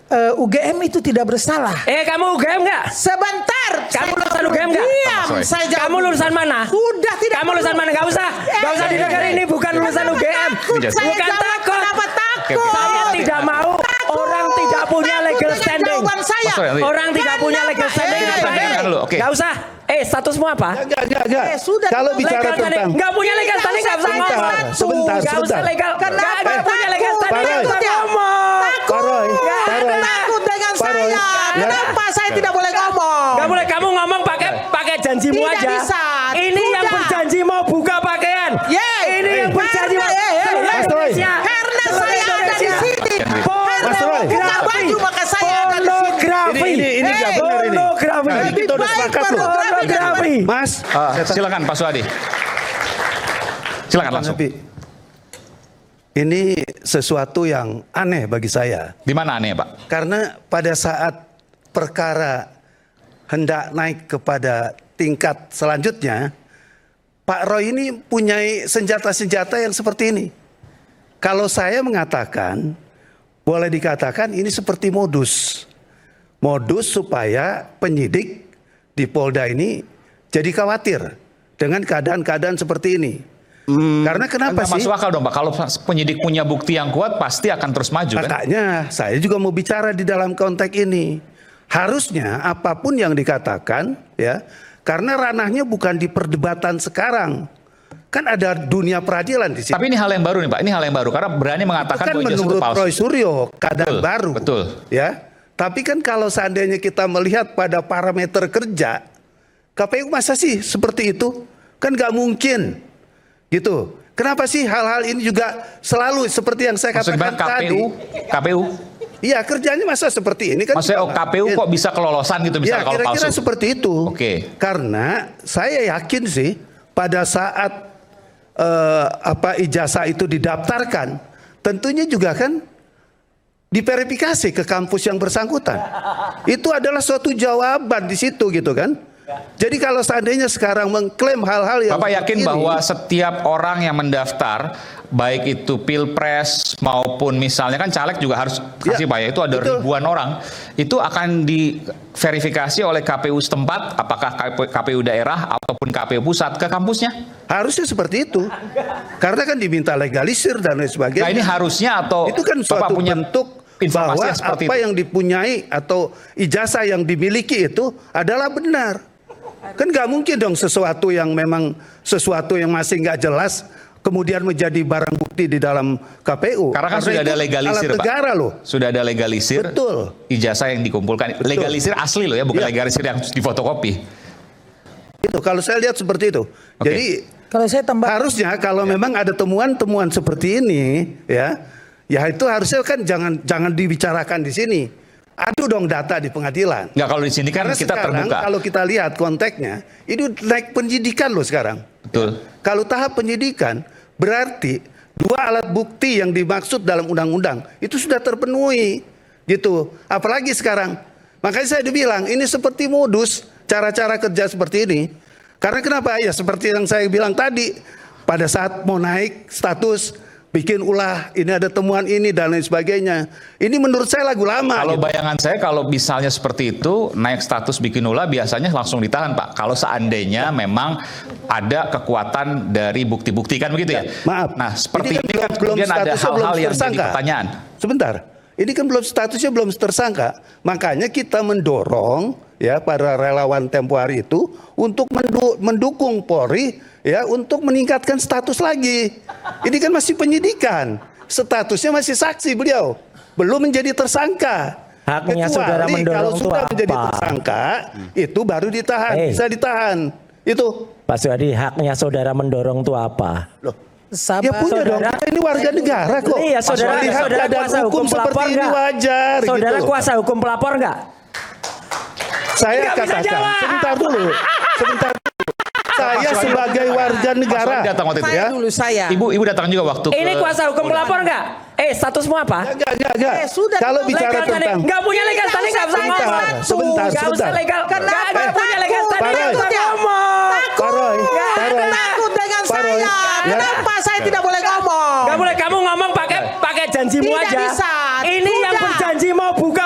UGM itu tidak bersalah. Kamu UGM nggak? Sebentar. Kamu lulusan UGM nggak? Diam. Saya jawab. Kamu lulusan mana? Sudah tidak. Kamu lulusan mana? Nggak usah di negara ini bukan lulusan UGM. Bukan takut. Kenapa takut? Saya tidak mau orang tidak punya legal standing. Orang tidak punya legal standing. Nggak usah. Statusmu apa? Enggak. Sudah. Kalau bicara tentang nggak punya legal standing nggak usah ngomong. Sebentar. Nggak usah legal. Nggak punya legal standing nggak usah ngomong. Pak Roy. Takut dengan saya. Kenapa saya tidak boleh ngomong? Nggak boleh kamu ngomong pakai janjimu Tidak aja. bisa. Ini yang Sudah. berjanji mau buka pakaian. Ini yang berjanji mau. Mas Roy. Karena saya ada di sini. Mas Roy. Buka baju maka saya ada di sini. Ini nggak benar ini. Tadi kita udah sepakat loh. Pornografi. Mas, Silakan Pak Suhadi. Silakan langsung. ini sesuatu yang aneh bagi saya. Di mana aneh, Pak? Karena pada saat perkara hendak naik kepada tingkat selanjutnya, Pak Roy ini punya senjata-senjata yang seperti ini. Kalau saya mengatakan, boleh dikatakan ini seperti modus. Modus supaya penyidik di Polda ini jadi khawatir dengan keadaan-keadaan seperti ini. Karena kenapa Nggak sih? masuk akal dong, Pak. Kalau penyidik punya bukti yang kuat, pasti akan terus maju, kan? Makanya saya juga mau bicara di dalam konteks ini. Harusnya apapun yang dikatakan, ya, karena ranahnya bukan di perdebatan sekarang. Kan ada dunia peradilan di sini. Tapi ini hal yang baru nih, Pak. Ini hal yang baru karena berani mengatakan Kan bahwa ijazah itu menurut palsu. Roy Suryo keadaan Betul, baru. betul. Ya. Tapi kan kalau seandainya kita melihat pada parameter kerja, KPU masa sih seperti itu? Kan nggak mungkin. Gitu. Kenapa sih hal-hal ini juga selalu seperti yang saya Maksudnya katakan tadi? KPU. Iya, kerjanya masa seperti ini kan. Maksudnya juga KPU nggak- kok bisa kelolosan gitu misalnya Ya, kalau kira-kira palsu. seperti itu. Oke. Karena saya yakin sih pada saat ijazah itu didaftarkan, tentunya juga kan diverifikasi ke kampus yang bersangkutan. Itu adalah suatu jawaban di situ gitu kan. Jadi kalau seandainya sekarang mengklaim hal-hal yang Bapak yakin seperti ini, bahwa setiap orang yang mendaftar, baik itu pilpres maupun misalnya kan caleg juga harus kasih Ya, Pak ya, itu ada betul. ribuan orang, itu akan diverifikasi oleh KPU setempat, apakah KPU daerah ataupun KPU pusat ke kampusnya? harusnya seperti itu. Karena kan diminta legalisir dan lain sebagainya. Nah ini harusnya atau Itu kan Bapak suatu punya bentuk informasi bahwa yang seperti apa itu? yang dipunyai atau ijazah yang dimiliki itu adalah benar. Kan nggak mungkin dong sesuatu yang memang sesuatu yang masih nggak jelas kemudian menjadi barang bukti di dalam KPU. Karena kan sudah itu ada legalisir, alat Pak. negara loh. Sudah ada legalisir. Betul. Ijazah yang dikumpulkan. Legalisir asli loh ya, bukan Iya. legalisir yang difotokopi. Itu kalau saya lihat seperti itu. Oke. Jadi Kalau saya tambah. harusnya kalau memang ada temuan-temuan seperti ini, ya itu harusnya kan jangan dibicarakan di sini. Adu dong data di pengadilan. Nggak, kalau di sini kan Karena kita sekarang terbuka. kalau kita lihat konteksnya, ini naik penyidikan loh sekarang. Betul. Kalau tahap penyidikan, berarti dua alat bukti yang dimaksud dalam undang-undang itu sudah terpenuhi, gitu. Apalagi sekarang, makanya saya dibilang ini seperti modus cara-cara kerja seperti ini. Karena kenapa? Ya seperti yang saya bilang tadi, pada saat mau naik status, bikin ulah, ini ada temuan ini dan lain sebagainya. Ini menurut saya lagu lama. Kalau gitu. bayangan saya kalau misalnya seperti itu naik status bikin ulah biasanya langsung ditahan Pak. Kalau seandainya memang ada kekuatan dari bukti-bukti kan begitu ya. Maaf. Nah seperti ini kan belum kemudian ada statusnya belum hal-hal yang jadi tersangka. pertanyaan. Sebentar. Ini kan belum statusnya belum tersangka. Makanya kita mendorong ya para relawan tempo hari itu untuk mendukung Polri ya untuk meningkatkan status lagi. Ini kan masih penyidikan. Statusnya masih saksi beliau. Belum menjadi tersangka. Haknya Kecuali saudara mendorong kalau itu sudah menjadi apa? tersangka itu baru ditahan, bisa ditahan. Itu. Pak Suhadi, haknya saudara mendorong itu apa? Loh. Sabar. Ya punya dong, Saudara. kita ini warga negara kok. Iya, saudara, Melihat saudara keadaan kuasa hukum seperti pelapor ini nggak? wajar Saudara gitu. kuasa hukum pelapor nggak? Saya Nggak bisa katakan, jawab. sebentar dulu. Saya sebagai warga negara. Pak Suhadi datang waktu itu Saya ya. dulu saya. Ibu datang juga waktu Ini ke- kuasa hukum pelapor nggak? Statusmu apa? Enggak. Sudah. Kalau bicara Legal standing. tentang Nggak punya legal standing nggak usah Sebentar, ngomong. sebentar, Nggak usah sebentar. legal. Kenapa Nggak punya legal takut? standing nggak usah Pak Roy. ngomong. Pak Roy, Pak Roy. Takut dengan Pak Roy, saya. ya. Kenapa saya tidak boleh ngomong? Nggak boleh kamu ngomong pakai janjimu Tidak aja. bisa. Ini yang Sudah. berjanji mau buka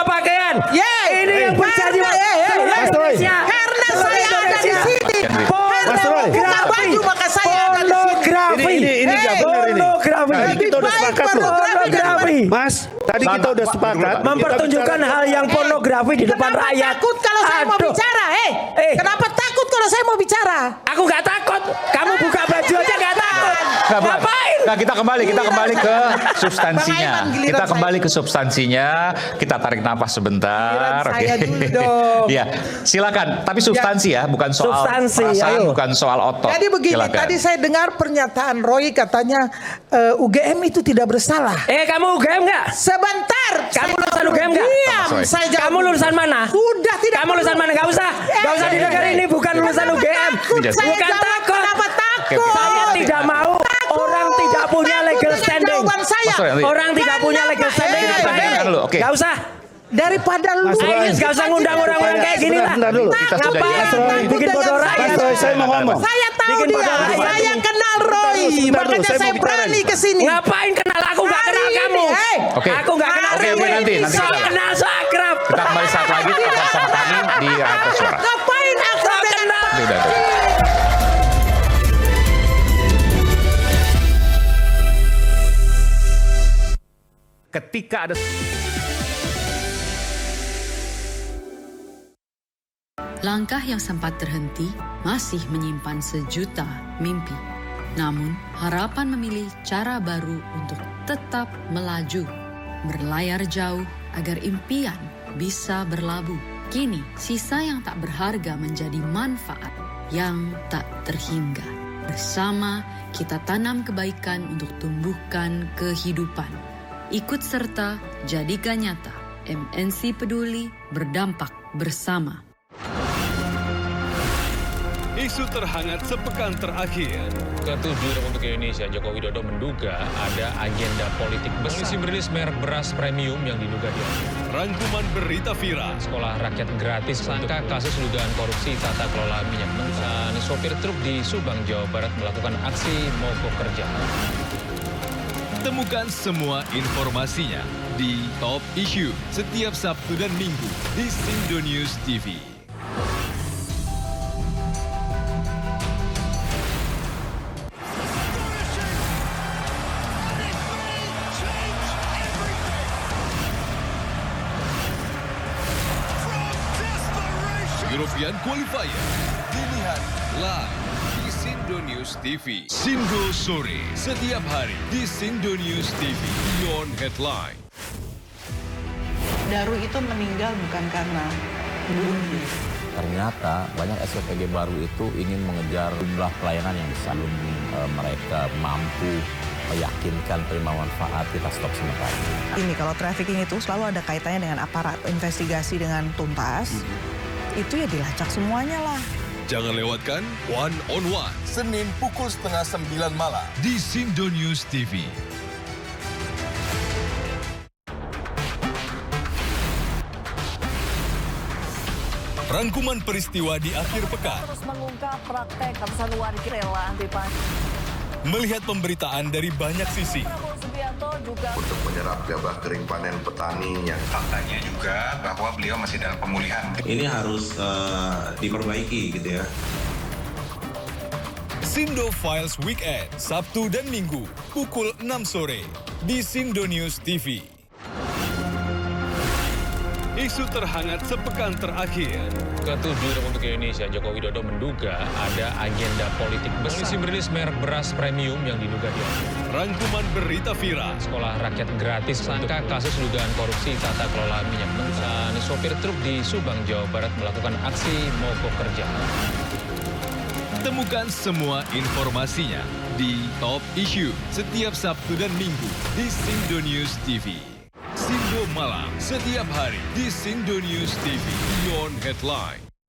udah sepakat loh. Pornografi. Mas, tadi kita udah sepakat. Mempertunjukkan hal yang pornografi di depan Kenapa rakyat. takut kalau saya mau Aduh. bicara? Kenapa takut kalau saya mau bicara? Aku nggak takut. Kamu buka baju aja nggak takut. Ngapain? Nah, kita kembali ke substansinya. Bang Aiman, giliran Kita kembali saya. ke substansinya. Kita tarik nafas sebentar. Giliran saya dulu dong. Iya, silakan. Tapi substansi ya, bukan soal Substansi, perasaan, ayo. bukan soal otot. Jadi begini, Silakan. tadi saya dengar pernyataan Roy katanya UGM itu tidak bersalah. Kamu UGM nggak? Sebentar. Kamu saya lulusan jawab UGM nggak? dulu. Diam, Sorry. saya jawab Kamu dulu. lulusan mana? Sudah tidak. Kamu lulusan mana? Gak usah. Gak usah di negara ini bukan lulusan Kenapa UGM. takut? Saya Bukan jawab, takut. Kenapa takut? Saya tidak mau orang tidak punya legal dengan standing. jawaban saya. Mas Roy, nanti. Orang tidak punya legal standing. Kenapa? Pertanyaan dulu, oke. Gak usah. Daripada lu. Mas Roy. Gak usah ngundang orang-orang kayak gini lah. Sebentar dulu. Kita sudah Ngapain? jawab. Mas Roy. Bikin bodoh Mas rakyat. Roy, saya mau ngomong. Saya tahu Bikin dia. bodoh rakyat. Saya kenal Roy. Sebentar dulu, Makanya saya saya mau bicara berani nih. ke sini. Ngapain kenal aku gak kenal Hari kamu? ini, Oke. Aku gak kenal Oke, kamu. nanti So kita- kenal so akrab. Kita kembali saat lagi tetap sama kami di Rakyat Suara. Ngapain aku So dengan kenal. Udah. Ketika ada Langkah yang sempat terhenti masih menyimpan sejuta mimpi. Namun, harapan memilih cara baru untuk tetap melaju, berlayar jauh agar impian bisa berlabuh. Kini, sisa yang tak berharga menjadi manfaat yang tak terhingga. Bersama, kita tanam kebaikan untuk tumbuhkan kehidupan. Ikut serta, jadikan nyata. MNC Peduli berdampak bersama. Isu terhangat sepekan terakhir. Ketujuh Republik Indonesia, Joko Widodo menduga ada agenda politik besar. Polisi merilis merek beras premium yang diduga diambil. Rangkuman berita viral. Sekolah rakyat gratis sangka kasus dugaan korupsi tata kelola minyak mentah. Sopir truk di Subang, Jawa Barat melakukan aksi mogok kerja. Temukan semua informasinya di Top Issue setiap Sabtu dan Minggu di Sindo News TV. European Qualifier dilihat live di Sindo News TV. Sindo Sore setiap hari di Sindo News TV. Beyond Headline. Daru itu meninggal bukan karena bunuh diri. Ternyata banyak SPPG baru itu ingin mengejar jumlah pelayanan yang besar. Mereka mampu meyakinkan terima manfaat, kita stop sementara. Ini kalau trafficking itu selalu ada kaitannya dengan aparat investigasi dengan tuntas. Itu ya dilacak semuanya lah. Jangan lewatkan One on One Senin pukul 8:30 malam di Sindo News TV. Rangkuman peristiwa di akhir pekan. Terus mengungkap praktek ratusan warga rela anti Melihat pemberitaan dari banyak sisi. Prabowo Subianto juga untuk menyerap gabah kering panen petani yang faktanya juga bahwa beliau masih dalam pemulihan. Ini harus diperbaiki gitu ya. Sindo Files Weekend, Sabtu dan Minggu, pukul 6 sore di Sindo News TV. Isu terhangat sepekan terakhir. Ketujuh Republik Indonesia, Joko Widodo menduga ada agenda politik besar. Polisi merilis merek beras premium yang diduga diambil. Rangkuman berita viral. Sekolah rakyat gratis sangka kasus dugaan korupsi tata kelola minyak mentah. Sopir truk di Subang, Jawa Barat melakukan aksi mogok kerja. Temukan semua informasinya di Top Issue setiap Sabtu dan Minggu di Sindo News TV. Sindo Malam setiap hari di Sindo News TV. Beyond Headline.